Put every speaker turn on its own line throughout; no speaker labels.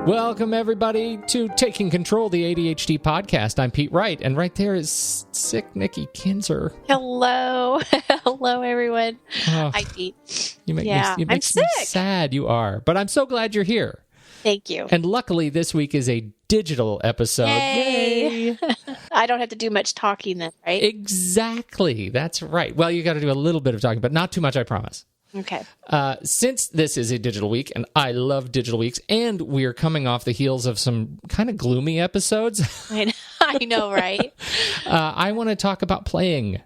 Welcome, everybody, to Taking Control, the ADHD podcast. I'm Pete Wright, and right there is sick Nikki Kinzer.
Hello. Hello, everyone.
Oh,
Hi, Pete.
You make
I'm
me
sick.
sad. You are. But I'm so glad you're here.
Thank you.
And luckily, this week is a digital episode.
Yay. I don't have to do much talking then, right?
Exactly. That's right. Well, you got to do a little bit of talking, but not too much, I promise.
Okay.
Since this is a digital week, and I love digital weeks, and we're coming off the heels of some kind of gloomy episodes.
I know, right?
I want to talk about playing.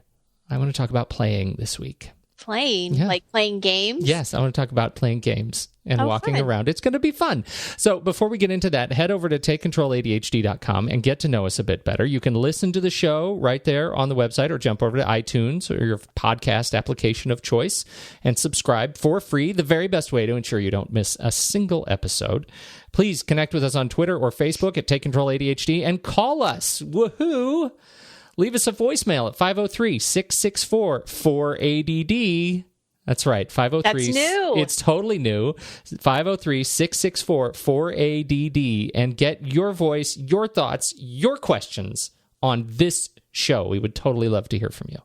I want to talk about playing this week.
Playing?
Yeah.
Like playing games?
Yes, I want to talk about playing games and walking
fun.
around. It's going to be fun. So before we get into that, head over to takecontroladhd.com and get to know us a bit better. You can listen to the show right there on the website or jump over to iTunes or your podcast application of choice and subscribe for free, the very best way to ensure you don't miss a single episode. Please connect with us on Twitter or Facebook at Take Control ADHD and call us. Woohoo! Leave us a voicemail at 503-664-4ADD. That's right, 503.
That's new.
It's totally new. 503-664-4ADD. And get your voice, your thoughts, your questions on this show. We would totally love to hear from you.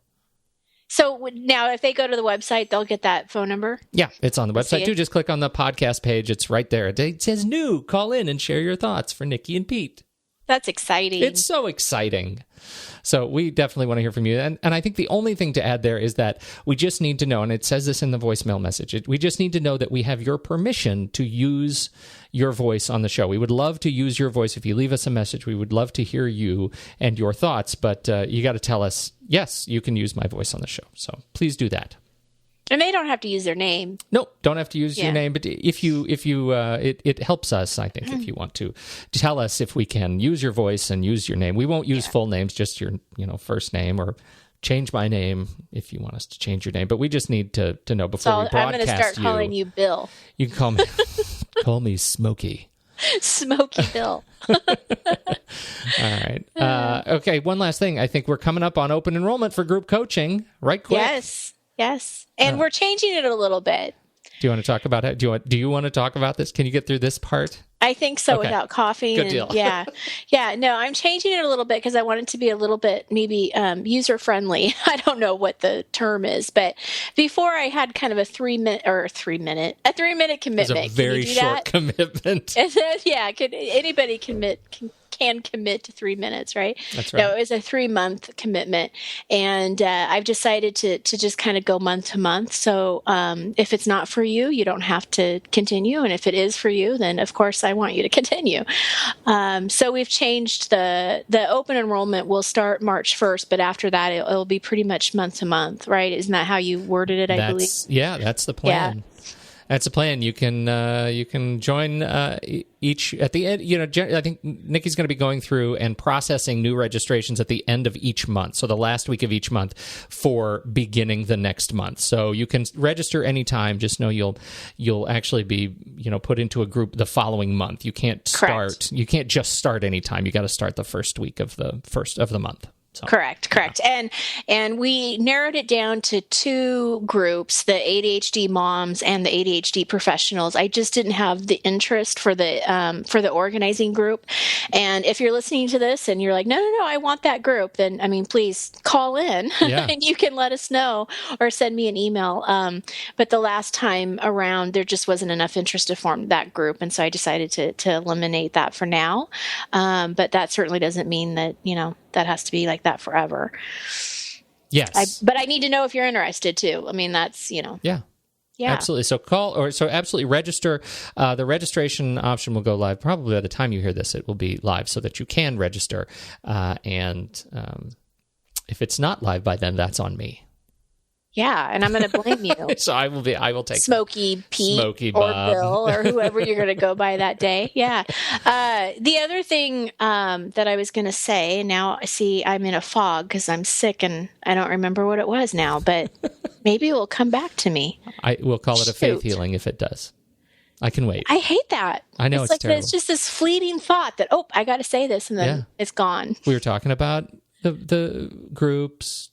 So now if they go to the website, they'll get that phone number?
Yeah, it's on the website too. Just click on the podcast page. It's right there. It says new. Call in and share your thoughts for Nikki and Pete.
That's exciting.
It's so exciting. So we definitely want to hear from you. And I think the only thing to add there is that we just need to know, and it says this in the voicemail message, we just need to know that we have your permission to use your voice on the show. We would love to use your voice. If you leave us a message, we would love to hear you and your thoughts. But you got to tell us, yes, you can use my voice on the show. So please do that.
And they don't have to use their name.
No, don't have to use your name, but if you, it helps us, I think, if you want to tell us if we can use your voice and use your name. We won't use full names, just your, first name, or change my name if you want us to change your name. But we just need to know before we broadcast you.
I'm going to start calling you Bill.
You can call me Smokey.
Smoky Bill.
All right. Okay, one last thing. I think we're coming up on open enrollment for group coaching, right quick?
Yes. And we're changing it a little bit.
Do you want to talk about it? Do you want to talk about this? Can you get through this part?
I think so,
okay.
Without coughing.
Good deal.
Yeah. No, I'm changing it a little bit because I want it to be a little bit maybe user friendly. I don't know what the term is, but before I had kind of a 3 minute commitment.
It's a very short commitment.
Yeah. Anybody can commit to 3 minutes, right?
That's right.
No, it was a 3-month commitment. And I've decided to just kind of go month to month. So if it's not for you, you don't have to continue. And if it is for you, then of course I want you to continue. So we've changed the open enrollment will start March 1st, but after that it'll be pretty much month to month, right? Isn't that how you worded it, I believe?
Yeah, that's the plan. Yeah. That's a plan. You can join each at the end. I think Nikki's going to be going through and processing new registrations at the end of each month. So the last week of each month for beginning the next month. So you can register anytime. Just know you'll actually be put into a group the following month. You can't start.
Correct.
You can't just start anytime. You got to start the first week of the first of the month. So,
Correct. And we narrowed it down to 2 groups, the ADHD moms and the ADHD professionals. I just didn't have the interest for the organizing group. And if you're listening to this and you're like, no, I want that group, then, please call in and you can let us know or send me an email. But the last time around, there just wasn't enough interest to form that group. And so I decided to eliminate that for now. But that certainly doesn't mean that, that has to be like that forever.
Yes.
But I need to know if you're interested too. That's,
Yeah. Absolutely. So absolutely register. The registration option will go live probably by the time you hear this. It will be live so that you can register. And if it's not live by then, that's on me.
Yeah, and I'm going to blame you.
So I will take
Smokey Pete
Smokey
or
Bob.
Bill or whoever you're going to go by that day. Yeah. The other thing that I was going to say, and now I see I'm in a fog because I'm sick and I don't remember what it was now, but maybe it will come back to me.
I will call it a faith healing if it does. I can wait.
I hate that.
I know, it's
like
terrible.
It's just this fleeting thought that, I got to say this, and then it's gone.
We were talking about the groups.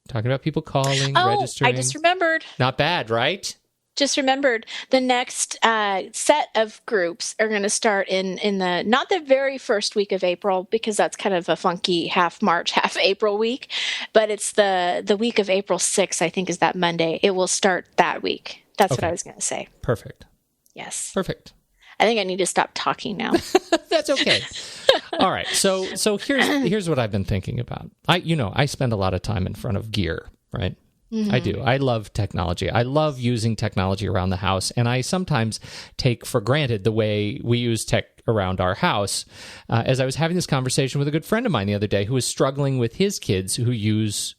Talking about people calling, registering.
I just remembered.
Not bad, right?
just remembered the next set of groups are going to start in the, not the very first week of April, because that's kind of a funky half March, half April week, but it's the week of April 6th, I think is that Monday. It will start that week. That's what I was going to say.
Perfect.
Yes.
Perfect.
I think I need to stop talking now.
That's okay. All right. So here's what I've been thinking about. I spend a lot of time in front of gear, right? I do. I love technology. I love using technology around the house, and I sometimes take for granted the way we use tech around our house. As I was having this conversation with a good friend of mine the other day who was struggling with his kids who use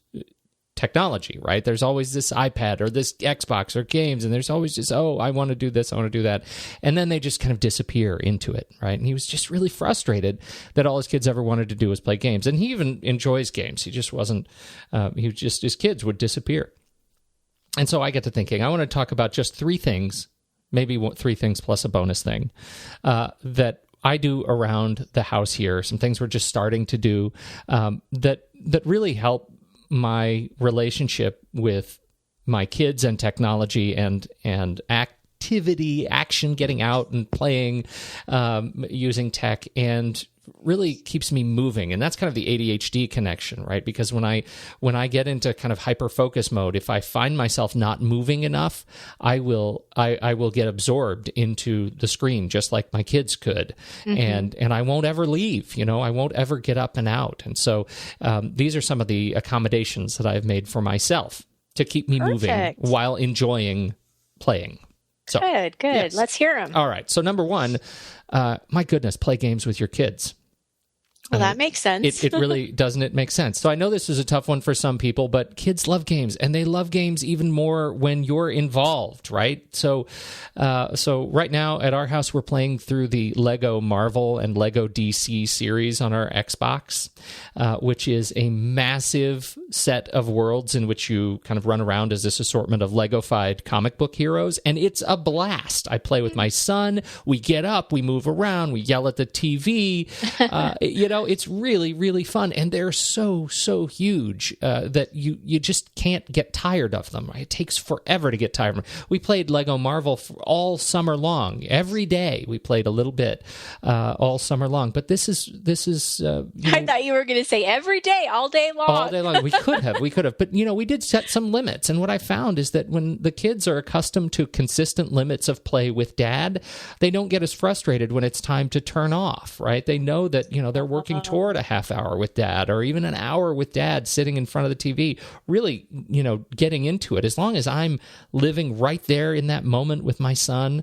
technology, right? There's always this iPad or this Xbox or games, and there's always just, I want to do this, I want to do that. And then they just kind of disappear into it, right? And he was just really frustrated that all his kids ever wanted to do was play games. And he even enjoys games. He just wasn't, his kids would disappear. And so I get to thinking, I want to talk about just three things, maybe three things plus a bonus thing, that I do around the house here, some things we're just starting to do that really help my relationship with my kids and technology and action, getting out and playing, using tech, and really keeps me moving. And that's kind of the ADHD connection, right? Because when I get into kind of hyper focus mode, if I find myself not moving enough, I will get absorbed into the screen, just like my kids could. And I won't ever leave, I won't ever get up and out. And so these are some of the accommodations that I've made for myself to keep me moving while enjoying playing. So,
good. Yes. Let's hear them.
All right. So number one, my goodness, play games with your kids.
Well, that makes sense.
It really, doesn't it make sense? So I know this is a tough one for some people, but kids love games, and they love games even more when you're involved, right? So right now at our house, we're playing through the Lego Marvel and Lego DC series on our Xbox, which is a massive set of worlds in which you kind of run around as this assortment of Lego-fied comic book heroes, and it's a blast. I play with my son. We get up, we move around, we yell at the TV. It's really, really fun, and they're so huge that you just can't get tired of them. Right? It takes forever to get tired of them. We played Lego Marvel all summer long. Every day we played a little bit all summer long. But this is.
I thought you were going to say every day, all day long.
All day long. We could have, but we did set some limits. And what I found is that when the kids are accustomed to consistent limits of play with dad, they don't get as frustrated when it's time to turn off. Right? They know that they're working toward a half hour with dad or even an hour with dad sitting in front of the TV, really, getting into it. As long as I'm living right there in that moment with my son,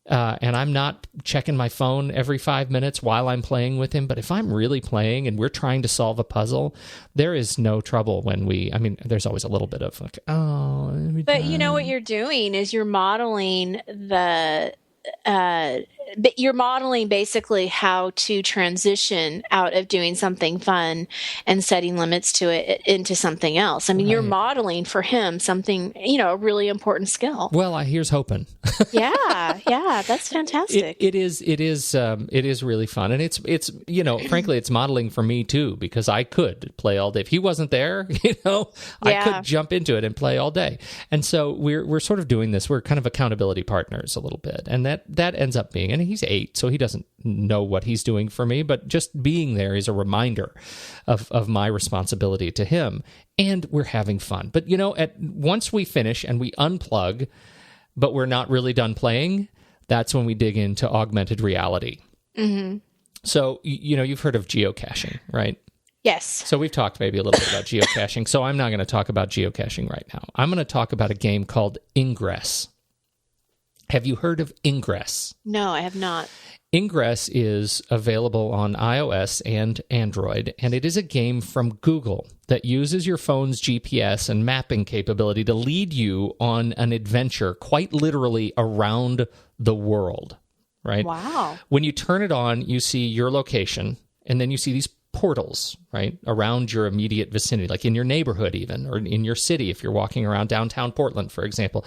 and I'm not checking my phone every 5 minutes while I'm playing with him. But if I'm really playing and we're trying to solve a puzzle, there is no trouble there's always a little bit of like, But
what you're doing is you're modeling you're modeling basically how to transition out of doing something fun and setting limits to it into something else. I mean, You're modeling for him something, a really important skill.
Well, here's hoping.
Yeah, that's fantastic.
It is really fun, and it's frankly, it's modeling for me too, because I could play all day if he wasn't there. I could jump into it and play all day, and so we're sort of doing this. We're kind of accountability partners a little bit, and that ends up being. And he's 8, so he doesn't know what he's doing for me, but just being there is a reminder of my responsibility to him, and we're having fun. But once we finish and we unplug, but we're not really done playing, that's when we dig into augmented reality. Mm-hmm. So you've heard of geocaching, right?
Yes.
So we've talked maybe a little bit about geocaching. So I'm not going to talk about geocaching right now. I'm going to talk about a game called Ingress. Have you heard of Ingress?
No, I have not.
Ingress is available on iOS and Android, and it is a game from Google that uses your phone's GPS and mapping capability to lead you on an adventure, quite literally around the world, right?
Wow.
When you turn it on, you see your location, and then you see these portals, right, around your immediate vicinity, like in your neighborhood even, or in your city if you're walking around downtown Portland, for example.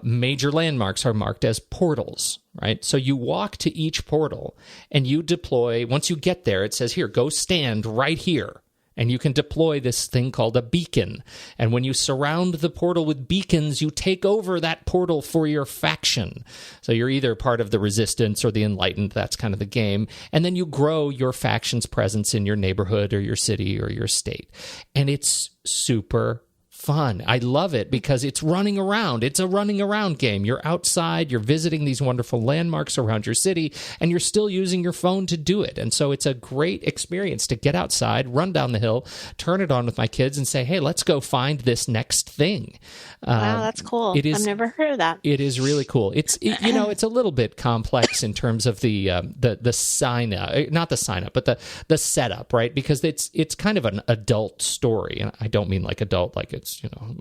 Major landmarks are marked as portals, right? So you walk to each portal and you deploy, once you get there, it says, here, go stand right here. And you can deploy this thing called a beacon. And when you surround the portal with beacons, you take over that portal for your faction. So you're either part of the Resistance or the Enlightened. That's kind of the game. And then you grow your faction's presence in your neighborhood or your city or your state. And it's super fun. I love it because it's running around. It's a running around game. You're outside, you're visiting these wonderful landmarks around your city, and you're still using your phone to do it. And so it's a great experience to get outside, run down the hill, turn it on with my kids and say, hey, let's go find this next thing.
Wow, that's cool. I've never heard of that.
It is really cool. It's it's a little bit complex in terms of the sign up, not the sign up, but the setup, right? Because it's kind of an adult story, and I don't mean like adult like it's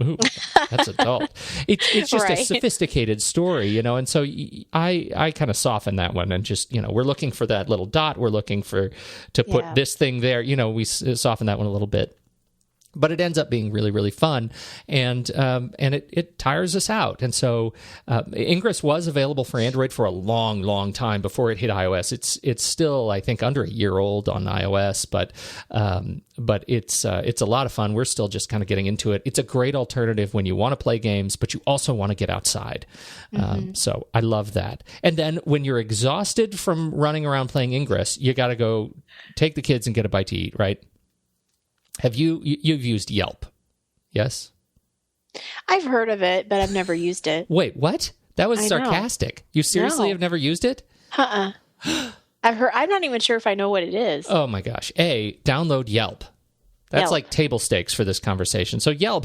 ooh, that's adult. It's just a sophisticated story, and so I kind of soften that one and just we're looking for that little dot. We're looking to put this thing there. We soften that one a little bit. But it ends up being really, really fun, and it tires us out. And so Ingress was available for Android for a long, long time before it hit iOS. It's still, I think, under a year old on iOS, but it's a lot of fun. We're still just kind of getting into it. It's a great alternative when you want to play games, but you also want to get outside. So I love that. And then when you're exhausted from running around playing Ingress, you got to go take the kids and get a bite to eat, right? Have you've used Yelp? Yes?
I've heard of it, but I've never used it.
Wait, what? That was sarcastic. You seriously have never used it?
I've heard. I'm not even sure if I know what it is.
Oh my gosh. Download Yelp. That's like table stakes for this conversation. So Yelp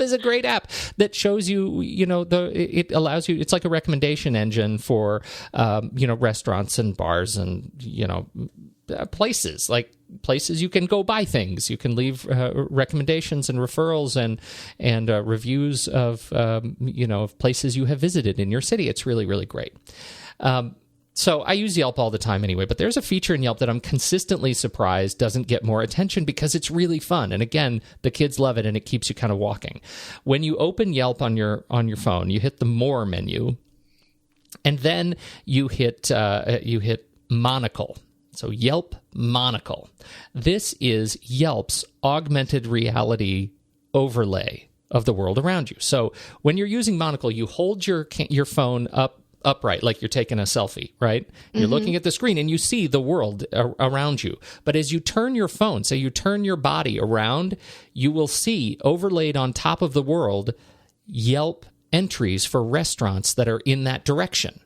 is a great app that shows you, it allows you, it's like a recommendation engine for, restaurants and bars and, places you can go buy things. You can leave recommendations and referrals and reviews of of places you have visited in your city. It's really, really great. So I use Yelp all the time anyway, but there's a feature in Yelp that I'm consistently surprised doesn't get more attention because it's really fun. And again, the kids love it and it keeps you kind of walking. When you open Yelp on your phone, you hit the More menu, and then you hit Monocle. So Yelp Monocle. This is Yelp's augmented reality overlay of the world around you. So when you're using Monocle, you hold your phone upright like you're taking a selfie, right? You're looking at the screen and you see the world around you. But as you turn your phone, say you turn your body around, you will see overlaid on top of the world Yelp entries for restaurants that are in that direction.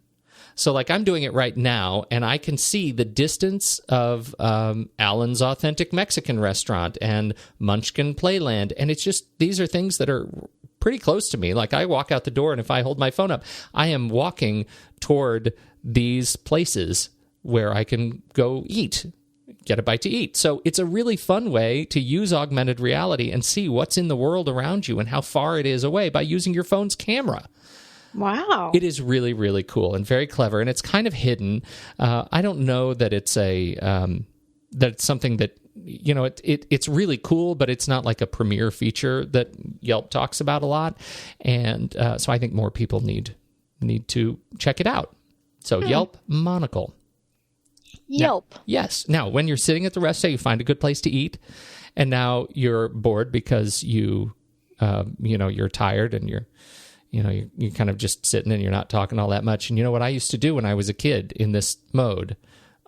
So like I'm doing it right now, and I can see the distance of Alan's Authentic Mexican Restaurant and Munchkin Playland. And it's just, these are things that are pretty close to me. Like I walk out the door, and if I hold my phone up, I am walking toward these places where I can go get a bite to eat. So it's a really fun way to use augmented reality and see what's in the world around you and how far it is away by using your phone's camera.
Wow.
It is really, really cool and very clever, and it's kind of hidden. I don't know that it's that it's something that, it's really cool, but it's not like a premier feature that Yelp talks about a lot. And so I think more people need to check it out. So Yelp Monocle.
Yelp.
Now, yes. Now, when you're sitting at the rest, say you find a good place to eat, and now you're bored because you're tired and you're kind of just sitting and you're not talking all that much. And you know what I used to do when I was a kid in this mode?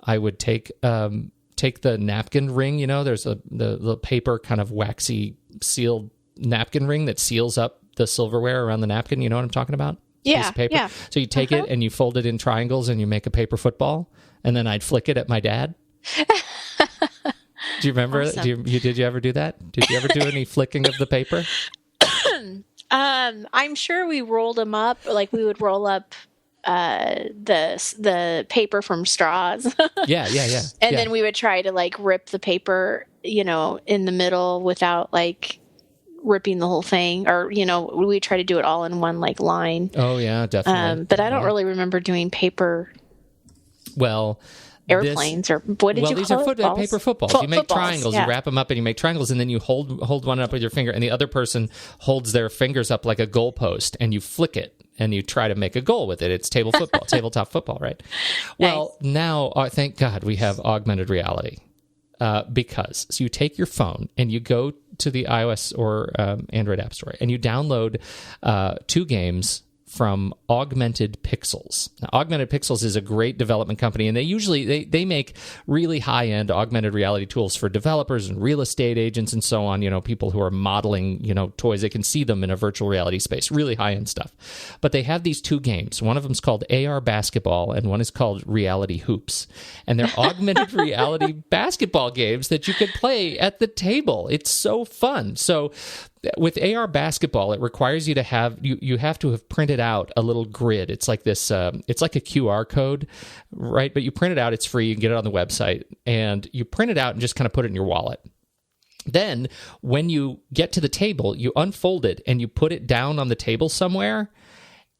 I would take the napkin ring. There's the paper kind of waxy sealed napkin ring that seals up the silverware around the napkin. You know what I'm talking about?
Yeah.
Piece of paper.
Yeah.
So you take it and you fold it in triangles and you make a paper football. And then I'd flick it at my dad. Do you remember?
Awesome.
Did you ever do that? Did you ever do any flicking of the paper?
I'm sure we rolled them up. Like we would roll up the paper from straws.
Yeah.
And then we would try to like rip the paper, in the middle without like ripping the whole thing, or we try to do it all in one like line.
Oh yeah, definitely.
But I don't really remember doing paper.
Well.
Airplanes, or what did you call it?
Paper footballs. You make triangles, you wrap them up and you make triangles, and then you hold one up with your finger, and the other person holds their fingers up like a goalpost, and you flick it, and you try to make a goal with it. It's tabletop football, right? Well,
Nice.
now, thank God we have augmented reality. because so you take your phone and you go to the iOS or Android App Store and you download 2 games from Augmented Pixels. Now, Augmented Pixels is a great development company, and they make really high-end augmented reality tools for developers and real estate agents and so on, people who are modeling, toys. They can see them in a virtual reality space, really high-end stuff. But they have these 2 games. One of them is called AR Basketball, and one is called Reality Hoops. And they're augmented reality basketball games that you could play at the table. It's so fun. So with AR Basketball, it requires you to have you have to have printed out a little grid. It's like this. It's like a QR code, right? But you print it out. It's free. You can get it on the website, and you print it out and just kind of put it in your wallet. Then, when you get to the table, you unfold it and you put it down on the table somewhere.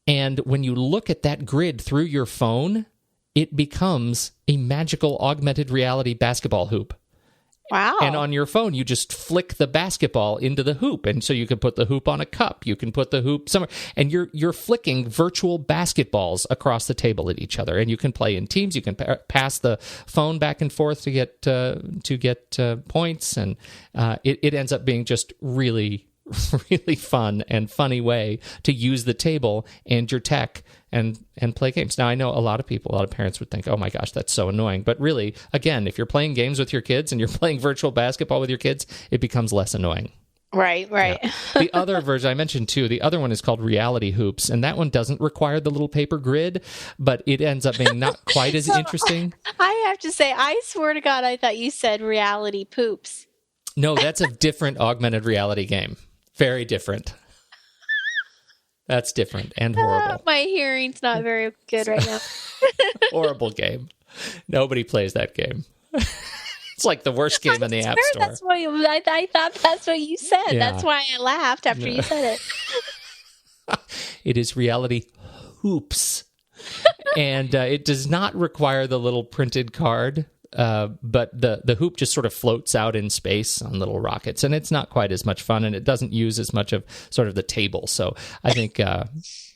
And when you look at that grid through your phone, it becomes a magical augmented reality basketball hoop.
Wow.
And on your phone, you just flick the basketball into the hoop. And so you can put the hoop on a cup. You can put the hoop somewhere. And you're flicking virtual basketballs across the table at each other. And you can play in teams. You can pass the phone back and forth to get points. And it ends up being just really, really fun and funny way to use the table and your tech and play games. Now, I know a lot of parents would think, oh my gosh, that's so annoying. But really, again, if you're playing games with your kids and you're playing virtual basketball with your kids, it becomes less annoying.
Right.
Yeah. The other version I mentioned too, the other one is called Reality Hoops, and that one doesn't require the little paper grid, but it ends up being not quite as interesting.
I have to say, I swear to God, I thought you said Reality Poops.
No, that's a different augmented reality game. Very different. That's different and horrible.
My hearing's not very good right now.
Horrible game. Nobody plays that game. It's like the worst game in the App Store.
That's what I thought that's what you said. Yeah. That's why I laughed after you said it.
It is Reality Hoops. And it does not require the little printed card. But the hoop just sort of floats out in space on little rockets, and it's not quite as much fun, and it doesn't use as much of sort of the table. So I think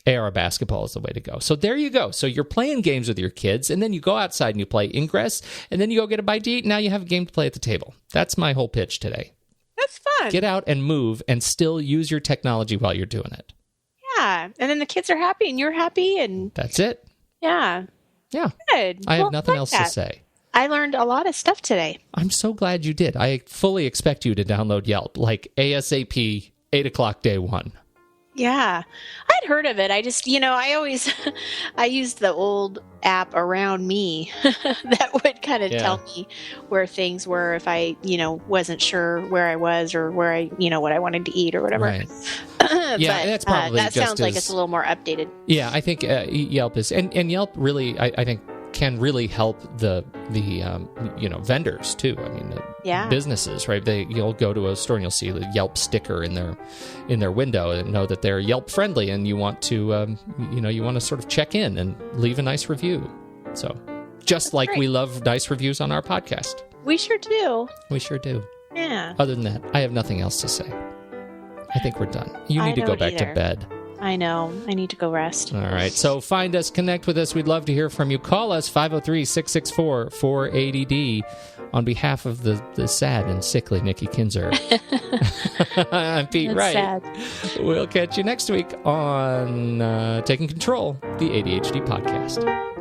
AR Basketball is the way to go. So there you go. So you're playing games with your kids, and then you go outside and you play Ingress, and then you go get a bite to eat, and now you have a game to play at the table. That's my whole pitch today.
That's fun.
Get out and move and still use your technology while you're doing it.
Yeah, and then the kids are happy, and you're happy, and...
That's it.
Yeah.
Yeah.
Good.
I have nothing else to say.
I learned a lot of stuff today. I'm
so glad you did. I fully expect you to download Yelp, like ASAP, 8 o'clock day one.
Yeah. I'd heard of it. I just, I used the old app Around Me that would kind of tell me where things were if I, wasn't sure where I was or where I, what I wanted to eat or whatever.
Right. Yeah,
but,
that's probably
that sounds like it's a little more updated.
Yeah, I think Yelp is, and Yelp really, I think, can really help the vendors too. I mean, businesses, right? You'll go to a store and you'll see the Yelp sticker in their window and know that they're Yelp friendly, and you want to you want to sort of check in and leave a nice review. So just like we love nice reviews on our podcast.
We sure do.
We sure do.
Yeah.
Other than that, I have nothing else to say. I think we're done. You need to go back to bed.
I know. I need to go rest.
All right. So find us, connect with us. We'd love to hear from you. Call us 503-664-480D on behalf of the sad and sickly Nikki Kinzer. I'm Pete Wright. Sad. We'll catch you next week on Taking Control, the ADHD podcast.